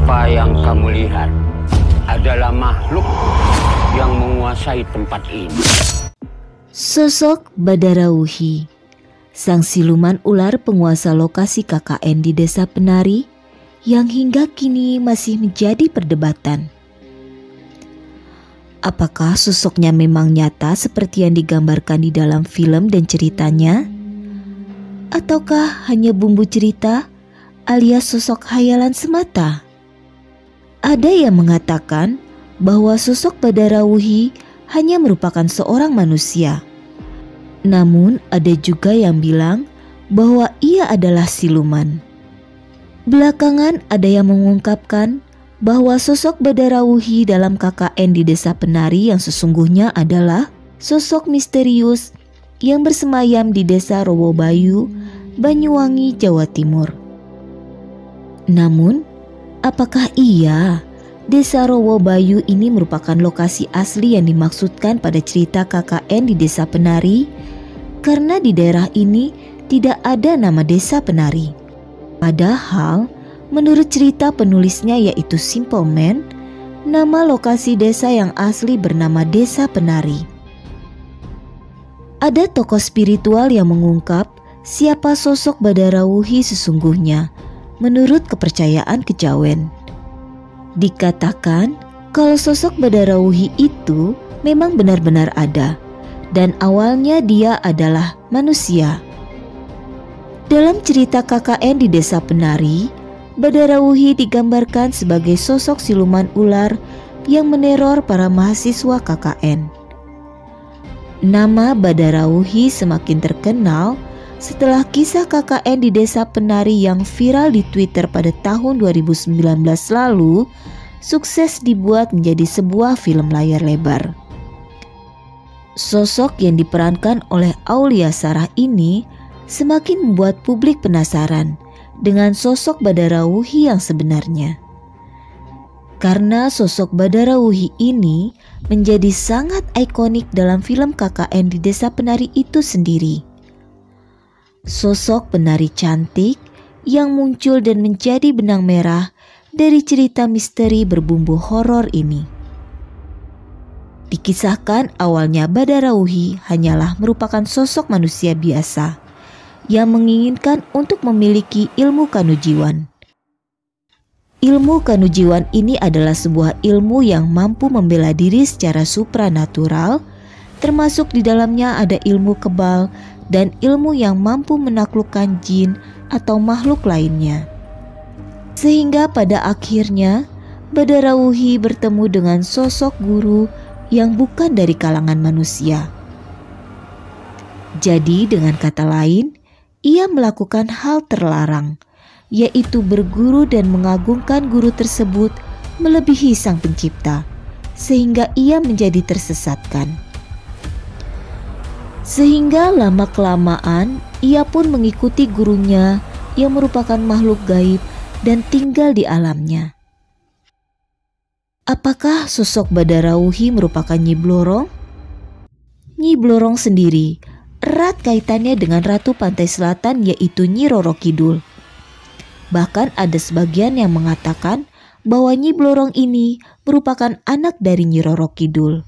Apa yang kamu lihat adalah makhluk yang menguasai tempat ini. Sosok Badarauhi, sang siluman ular penguasa lokasi KKN di Desa Penari yang hingga kini masih menjadi perdebatan. Apakah sosoknya memang nyata seperti yang digambarkan di dalam film dan ceritanya? Ataukah hanya bumbu cerita alias sosok khayalan semata? Ada yang mengatakan bahwa sosok Badarauhi hanya merupakan seorang manusia. Namun ada juga yang bilang bahwa ia adalah siluman. Belakangan ada yang mengungkapkan bahwa sosok Badarauhi dalam KKN di Desa Penari yang sesungguhnya adalah sosok misterius yang bersemayam di Desa Rowobayu, Banyuwangi, Jawa Timur. Namun, apakah iya Desa Rowobayu ini merupakan lokasi asli yang dimaksudkan pada cerita KKN di Desa Penari? Karena di daerah ini tidak ada nama Desa Penari. Padahal, menurut cerita penulisnya yaitu Simple Man, nama lokasi desa yang asli bernama Desa Penari. Ada tokoh spiritual yang mengungkap siapa sosok Badarauhi sesungguhnya menurut kepercayaan kejawen. Dikatakan kalau sosok Badarauhi itu memang benar-benar ada dan awalnya dia adalah manusia. Dalam cerita KKN di Desa Penari, Badarauhi digambarkan sebagai sosok siluman ular yang meneror para mahasiswa KKN. Nama Badarauhi semakin terkenal setelah kisah KKN di Desa Penari yang viral di Twitter pada tahun 2019 lalu sukses dibuat menjadi sebuah film layar lebar. Sosok yang diperankan oleh Aulia Sarah ini semakin membuat publik penasaran dengan sosok Badarauhi yang sebenarnya. Karena sosok Badarauhi ini menjadi sangat ikonik dalam film KKN di Desa Penari itu sendiri. Sosok penari cantik yang muncul dan menjadi benang merah dari cerita misteri berbumbu horor ini. Dikisahkan awalnya Badarauhi hanyalah merupakan sosok manusia biasa yang menginginkan untuk memiliki ilmu kanujiwan. Ilmu kanujiwan ini adalah sebuah ilmu yang mampu membela diri secara supranatural, termasuk di dalamnya ada ilmu kebal dan ilmu yang mampu menaklukkan jin atau makhluk lainnya. Sehingga pada akhirnya Badarauhi bertemu dengan sosok guru yang bukan dari kalangan manusia. Jadi dengan kata lain, ia melakukan hal terlarang, yaitu berguru dan mengagungkan guru tersebut melebihi sang pencipta, sehingga ia menjadi tersesatkan. Sehingga lama-kelamaan ia pun mengikuti gurunya yang merupakan makhluk gaib dan tinggal di alamnya. Apakah sosok Badarauhi merupakan Nyi Blorong? Nyi Blorong sendiri erat kaitannya dengan Ratu Pantai Selatan yaitu Nyi Roro Kidul. Bahkan ada sebagian yang mengatakan bahwa Nyi Blorong ini merupakan anak dari Nyi Roro Kidul.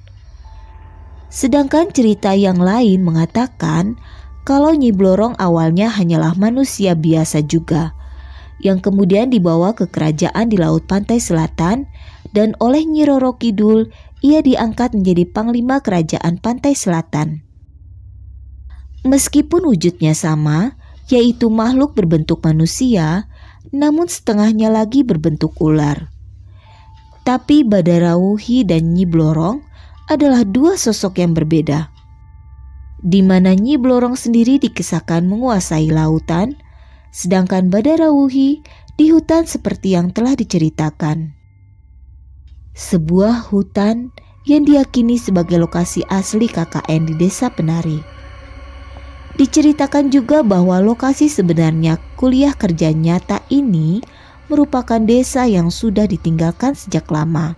Sedangkan cerita yang lain mengatakan kalau Nyi Blorong awalnya hanyalah manusia biasa juga, yang kemudian dibawa ke kerajaan di Laut Pantai Selatan dan oleh Nyi Roro Kidul ia diangkat menjadi Panglima Kerajaan Pantai Selatan. Meskipun wujudnya sama, yaitu makhluk berbentuk manusia, namun setengahnya lagi berbentuk ular. Tapi Badarauhi dan Nyi Blorong adalah dua sosok yang berbeda. Di mana Nyi Blorong sendiri dikisahkan menguasai lautan, sedangkan Badarauhi di hutan seperti yang telah diceritakan. Sebuah hutan yang diyakini sebagai lokasi asli KKN di Desa Penari. Diceritakan juga bahwa lokasi sebenarnya kuliah kerja nyata ini merupakan desa yang sudah ditinggalkan sejak lama.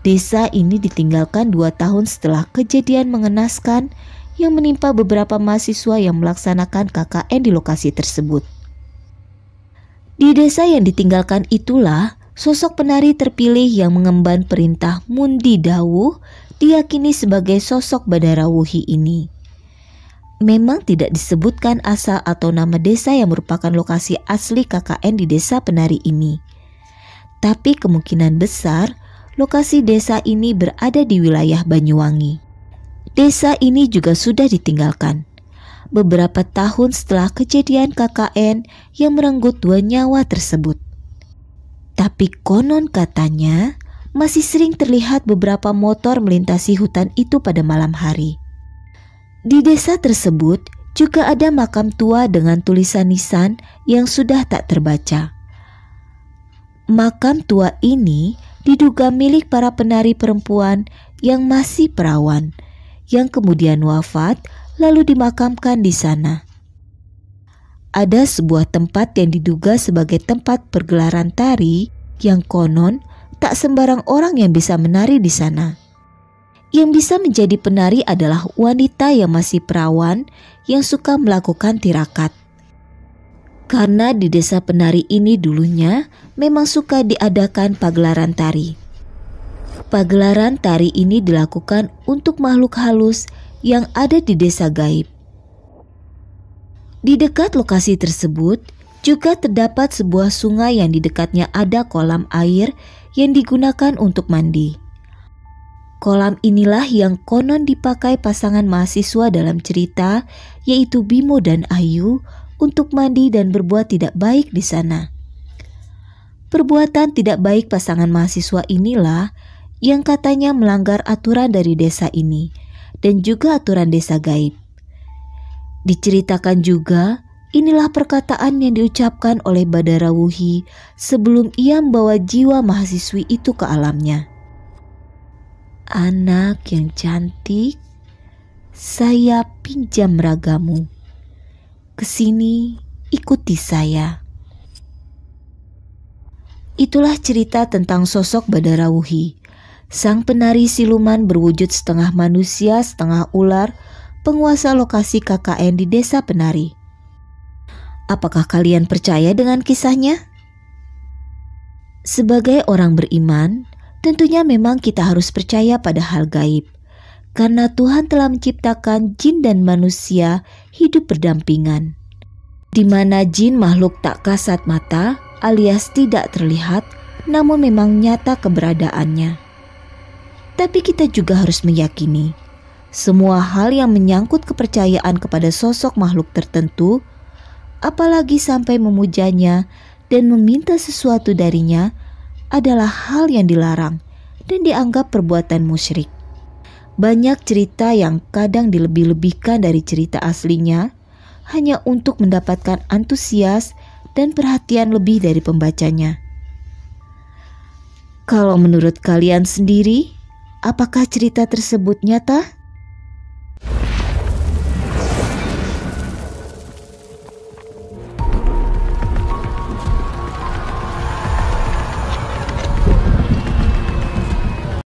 Desa ini ditinggalkan 2 tahun setelah kejadian mengenaskan yang menimpa beberapa mahasiswa yang melaksanakan KKN di lokasi tersebut. Di desa yang ditinggalkan itulah sosok penari terpilih yang mengemban perintah Mundi Dawuh diyakini sebagai sosok Badarawuhi ini. Memang tidak disebutkan asal atau nama desa yang merupakan lokasi asli KKN di desa penari ini. Tapi kemungkinan besar lokasi desa ini berada di wilayah Banyuwangi. Desa ini juga sudah ditinggalkan beberapa tahun setelah kejadian KKN yang merenggut 2 nyawa tersebut. Tapi konon katanya masih sering terlihat beberapa motor melintasi hutan itu pada malam hari. Di desa tersebut juga ada makam tua dengan tulisan nisan yang sudah tak terbaca. Makam tua ini diduga milik para penari perempuan yang masih perawan, yang kemudian wafat lalu dimakamkan di sana. Ada sebuah tempat yang diduga sebagai tempat pergelaran tari yang konon tak sembarang orang yang bisa menari di sana. Yang bisa menjadi penari adalah wanita yang masih perawan yang suka melakukan tirakat. Karena di desa penari ini dulunya memang suka diadakan pagelaran tari. Pagelaran tari ini dilakukan untuk makhluk halus yang ada di desa gaib. Di dekat lokasi tersebut juga terdapat sebuah sungai yang di dekatnya ada kolam air yang digunakan untuk mandi. Kolam inilah yang konon dipakai pasangan mahasiswa dalam cerita, yaitu Bimo dan Ayu, untuk mandi dan berbuat tidak baik di sana. Perbuatan tidak baik pasangan mahasiswa inilah yang katanya melanggar aturan dari desa ini dan juga aturan desa gaib. Diceritakan juga, inilah perkataan yang diucapkan oleh Badarawuhi sebelum ia membawa jiwa mahasiswi itu ke alamnya. Anak yang cantik, saya pinjam ragamu. Kesini, ikuti saya. Itulah cerita tentang sosok Badarawuhi, sang penari siluman berwujud setengah manusia setengah ular, penguasa lokasi KKN di desa penari. Apakah kalian percaya dengan kisahnya? Sebagai orang beriman, tentunya memang kita harus percaya pada hal gaib, karena Tuhan telah menciptakan jin dan manusia hidup berdampingan, di mana jin makhluk tak kasat mata alias tidak terlihat, namun memang nyata keberadaannya. Tapi kita juga harus meyakini semua hal yang menyangkut kepercayaan kepada sosok makhluk tertentu, apalagi sampai memujanya dan meminta sesuatu darinya, adalah hal yang dilarang dan dianggap perbuatan musyrik. Banyak cerita yang kadang dilebih-lebihkan dari cerita aslinya hanya untuk mendapatkan antusias dan perhatian lebih dari pembacanya. Kalau menurut kalian sendiri, apakah cerita tersebut nyata?